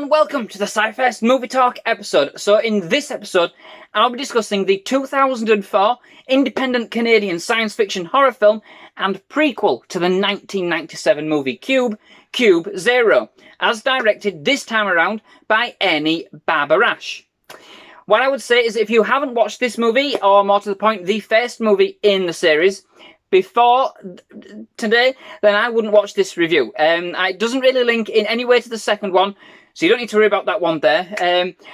and welcome to the SciFirst MovieTalk episode. So in this episode, I'll be discussing the 2004 independent Canadian science fiction horror film and prequel to the 1997 movie Cube, Cube Zero, as directed this time around by Ernie Barbarash. What I would say is if you haven't watched this movie, or more to the point, the first movie in the series, before today, then I wouldn't watch this review. It doesn't really link in any way to the second one, so you don't need to worry about that one there.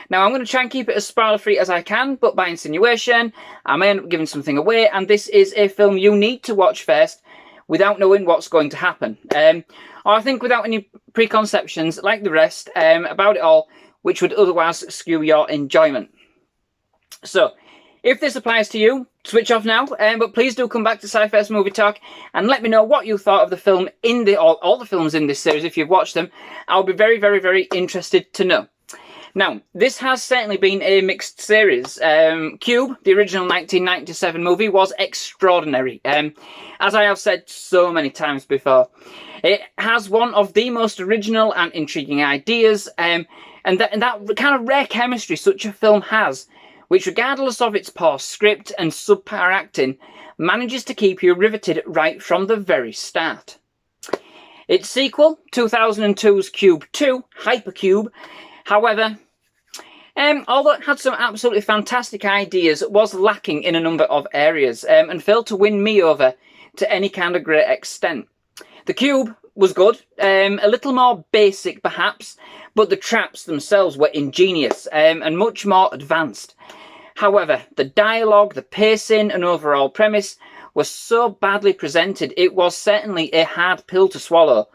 Now, I'm going to try and keep it as spoiler-free as I can, but by insinuation, I may end up giving something away, and this is a film you need to watch first without knowing what's going to happen. Or I think without any preconceptions, like the rest, about it all, which would otherwise skew your enjoyment. So, if this applies to you, switch off now, but please do come back to SciFirst MovieTalk and let me know what you thought of the film all the films in this series if you've watched them. I'll be very, very, very interested to know. Now, this has certainly been a mixed series. Cube, the original 1997 movie, was extraordinary. As I have said so many times before, it has one of the most original and intriguing ideas, and that kind of rare chemistry such a film has, which regardless of its poor script and subpar acting, manages to keep you riveted right from the very start. Its sequel, 2002's Cube 2, Hypercube, however, although it had some absolutely fantastic ideas, was lacking in a number of areas, and failed to win me over to any kind of great extent. The Cube was good, a little more basic perhaps, but the traps themselves were ingenious, and much more advanced. However, the dialogue, the pacing and overall premise was so badly presented, it was certainly a hard pill to swallow,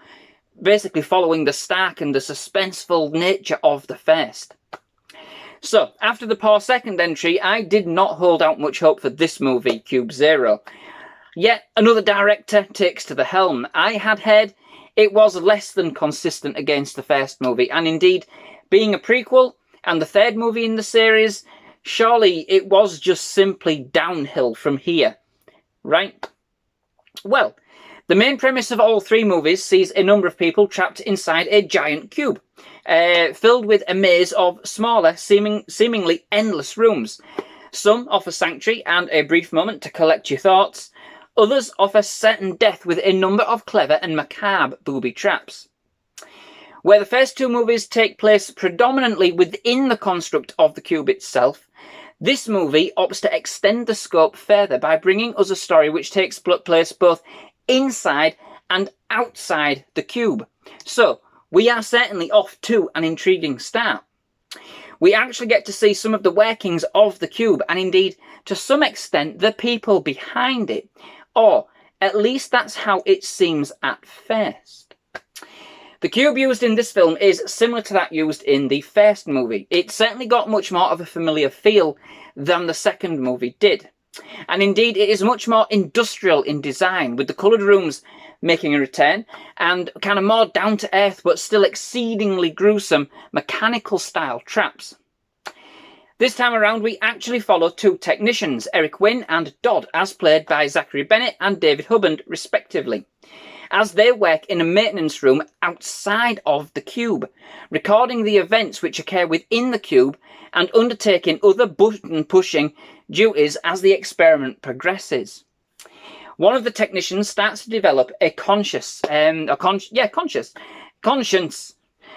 basically following the stark and the suspenseful nature of the first. So, after the poor second entry, I did not hold out much hope for this movie, Cube Zero. Yet another director takes to the helm. I had heard it was less than consistent against the first movie, and indeed, being a prequel and the third movie in the series, surely it was just simply downhill from here, right? Well, the main premise of all three movies sees a number of people trapped inside a giant cube, filled with a maze of smaller, seemingly endless rooms. Some offer sanctuary and a brief moment to collect your thoughts. Others offer certain death with a number of clever and macabre booby traps. Where the first two movies take place predominantly within the construct of the cube itself, this movie opts to extend the scope further by bringing us a story which takes place both inside and outside the cube. So, we are certainly off to an intriguing start. We actually get to see some of the workings of the cube, and indeed, to some extent, the people behind it. Or, at least that's how it seems at first. The cube used in this film is similar to that used in the first movie. It certainly got much more of a familiar feel than the second movie did. And indeed, it is much more industrial in design, with the coloured rooms making a return, and kind of more down-to-earth but still exceedingly gruesome mechanical-style traps. This time around, we actually follow two technicians, Eric Wynn and Dodd, as played by Zachary Bennett and David Huband, respectively, as they work in a maintenance room outside of the cube, recording the events which occur within the cube and undertaking other button-pushing duties as the experiment progresses. One of the technicians starts to develop a conscience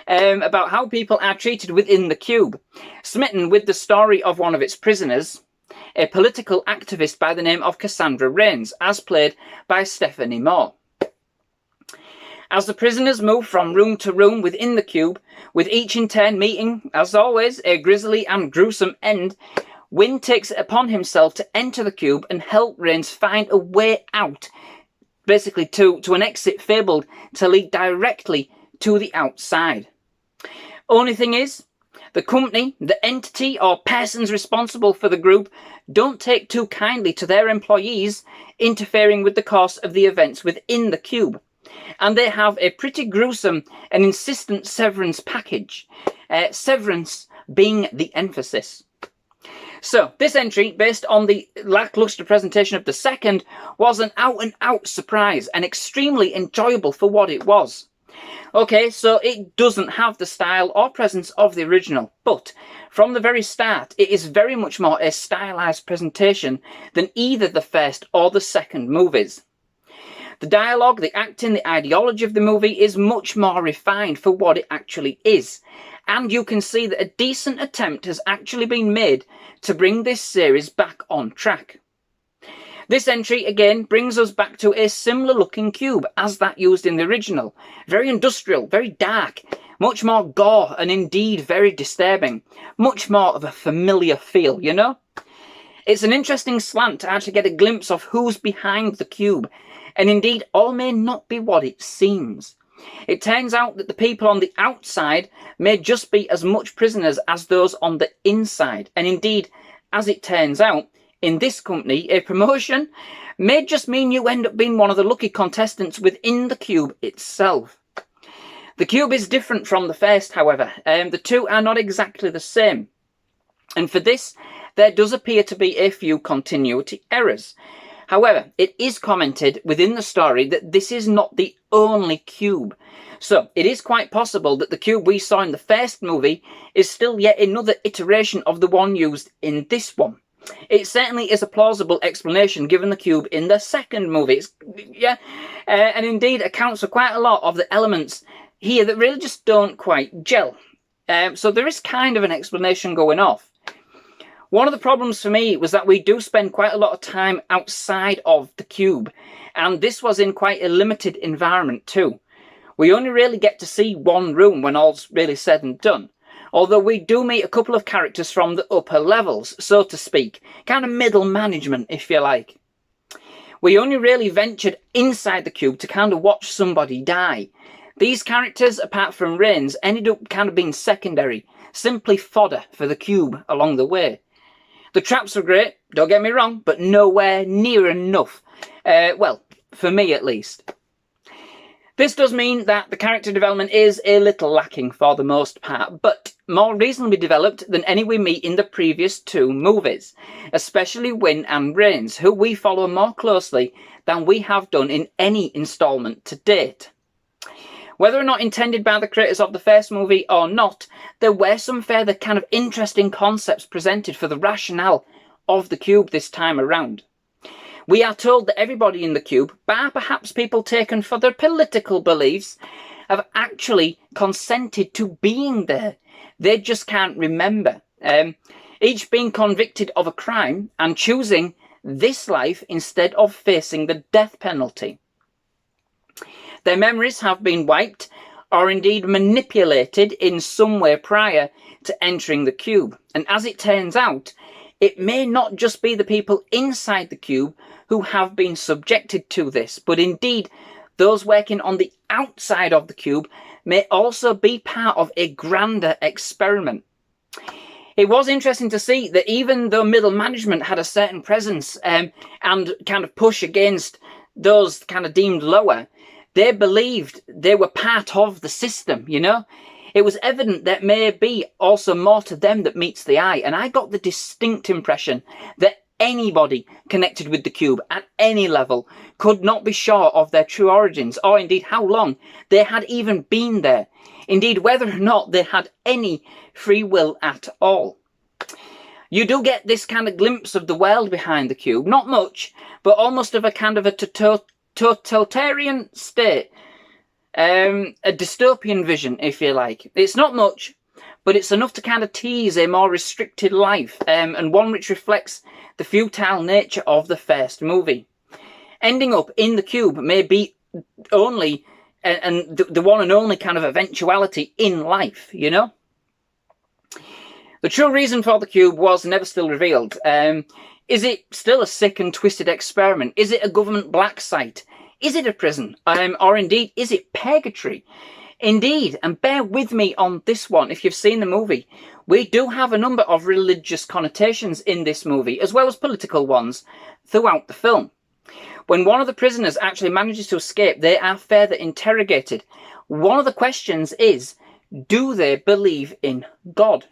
about how people are treated within the cube, smitten with the story of one of its prisoners, a political activist by the name of Cassandra Rains, as played by Stephanie Moore. As the prisoners move from room to room within the cube, with each in turn meeting, as always, a grisly and gruesome end, Wynn takes it upon himself to enter the cube and help Rains find a way out, basically to an exit fabled to lead directly to the outside. Only thing is, the company, the entity or persons responsible for the group don't take too kindly to their employees interfering with the course of the events within the cube. And they have a pretty gruesome and insistent severance package, severance being the emphasis. So, this entry, based on the lacklustre presentation of the second, was an out-and-out surprise and extremely enjoyable for what it was. Okay, so it doesn't have the style or presence of the original, but from the very start, it is very much more a stylized presentation than either the first or the second movies. The dialogue, the acting, the ideology of the movie is much more refined for what it actually is. And you can see that a decent attempt has actually been made to bring this series back on track. This entry, again, brings us back to a similar looking cube as that used in the original. Very industrial, very dark, much more gore and indeed very disturbing. Much more of a familiar feel, you know? It's an interesting slant to actually get a glimpse of who's behind the cube. And indeed, all may not be what it seems. It turns out that the people on the outside may just be as much prisoners as those on the inside. And indeed, as it turns out, in this company, a promotion may just mean you end up being one of the lucky contestants within the cube itself. The cube is different from the first, however. The two are not exactly the same. And for this, there does appear to be a few continuity errors. However, it is commented within the story that this is not the only cube. So it is quite possible that the cube we saw in the first movie is still yet another iteration of the one used in this one. It certainly is a plausible explanation given the cube in the second movie. And indeed accounts for quite a lot of the elements here that really just don't quite gel. So there is kind of an explanation going off. One of the problems for me was that we do spend quite a lot of time outside of the cube, and this was in quite a limited environment too. We only really get to see one room when all's really said and done. Although we do meet a couple of characters from the upper levels, so to speak, kind of middle management, if you like. We only really ventured inside the cube to kind of watch somebody die. These characters, apart from Rains, ended up kind of being secondary, simply fodder for the cube along the way. The traps were great, don't get me wrong, but nowhere near enough. Well, for me at least. This does mean that the character development is a little lacking for the most part, but more reasonably developed than any we meet in the previous two movies, especially Win and Rains, who we follow more closely than we have done in any instalment to date. Whether or not intended by the creators of the first movie or not, there were some further kind of interesting concepts presented for the rationale of the cube this time around. We are told that everybody in the cube, bar perhaps people taken for their political beliefs, have actually consented to being there. They just can't remember. Each being convicted of a crime and choosing this life instead of facing the death penalty. Their memories have been wiped or indeed manipulated in some way prior to entering the cube. And as it turns out, it may not just be the people inside the cube who have been subjected to this, but indeed those working on the outside of the cube may also be part of a grander experiment. It was interesting to see that even though middle management had a certain presence and kind of push against those kind of deemed lower, they believed they were part of the system, you know? It was evident that may be also more to them that meets the eye, and I got the distinct impression that anybody connected with the cube at any level could not be sure of their true origins, or indeed how long they had even been there, indeed whether or not they had any free will at all. You do get this kind of glimpse of the world behind the cube, not much, but almost of a kind of a totalitarian state, a dystopian vision, if you like. It's not much, but it's enough to kind of tease a more restricted life, and one which reflects the futile nature of the first movie. Ending up in the cube may be only, and the one and only kind of eventuality in life, you know? The true reason for the cube was never still revealed. Is it still a sick and twisted experiment? Is it a government black site? Is it a prison? Or indeed, is it purgatory? Indeed, and bear with me on this one if you've seen the movie, we do have a number of religious connotations in this movie, as well as political ones, throughout the film. When one of the prisoners actually manages to escape, they are further interrogated. One of the questions is, do they believe in God?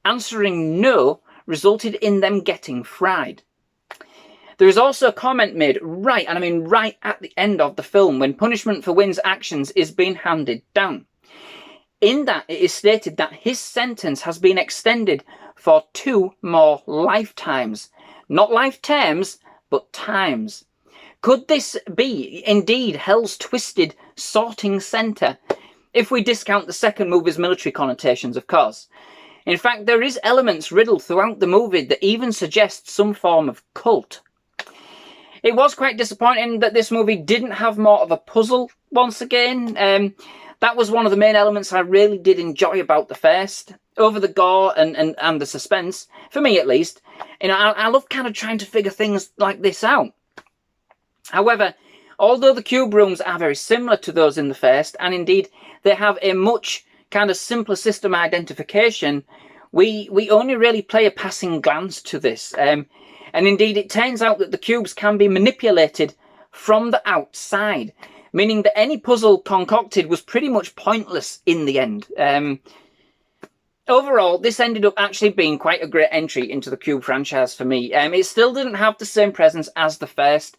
Answering no resulted in them getting fried. There is also a comment made right, and I mean right at the end of the film, when punishment for Wynn's actions is being handed down. In that, it is stated that his sentence has been extended for 2 more lifetimes. Not life terms, but times. Could this be indeed Hell's twisted sorting centre? If we discount the second movie's military connotations, of course. In fact, there is elements riddled throughout the movie that even suggest some form of cult. It was quite disappointing that this movie didn't have more of a puzzle once again. That was one of the main elements I really did enjoy about the first. Over the gore and the suspense, for me at least, I love kind of trying to figure things like this out. However, although the cube rooms are very similar to those in the first, and indeed they have a much kind of simpler system identification, we only really play a passing glance to this. And indeed, it turns out that the cubes can be manipulated from the outside, meaning that any puzzle concocted was pretty much pointless in the end. Overall, this ended up actually being quite a great entry into the Cube franchise for me. It still didn't have the same presence as the first,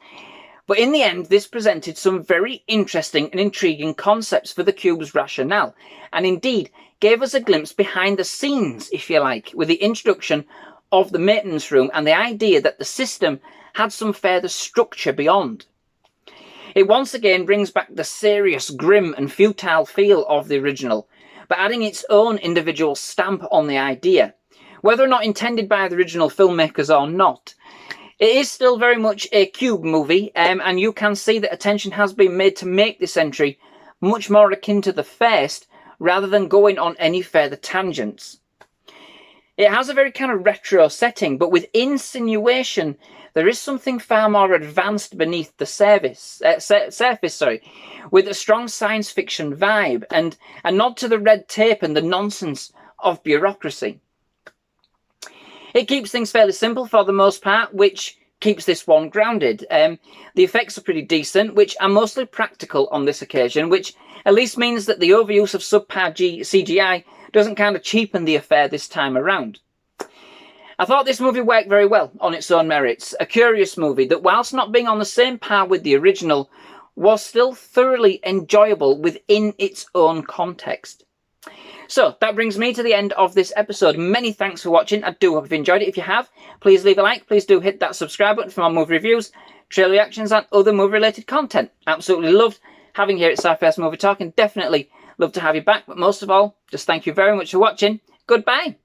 but in the end, this presented some very interesting and intriguing concepts for the Cube's rationale, and indeed gave us a glimpse behind the scenes, if you like, with the introduction of the maintenance room and the idea that the system had some further structure beyond. It once again brings back the serious, grim and futile feel of the original, but adding its own individual stamp on the idea, whether or not intended by the original filmmakers or not. It is still very much a Cube movie, and you can see that attention has been made to make this entry much more akin to the first, rather than going on any further tangents. It has a very kind of retro setting, but with insinuation, there is something far more advanced beneath the surface, with a strong science fiction vibe and a nod to the red tape and the nonsense of bureaucracy. It keeps things fairly simple for the most part, which keeps this one grounded. The effects are pretty decent, which are mostly practical on this occasion, which at least means that the overuse of subpar CGI doesn't kind of cheapen the affair this time around. I thought this movie worked very well on its own merits. A curious movie that, whilst not being on the same par with the original, was still thoroughly enjoyable within its own context. So, that brings me to the end of this episode. Many thanks for watching. I do hope you've enjoyed it. If you have, please leave a like. Please do hit that subscribe button for more movie reviews, trailer reactions, and other movie-related content. Absolutely loved having you here at SciFirst MovieTalk, and definitely love to have you back. But most of all, just thank you very much for watching. Goodbye.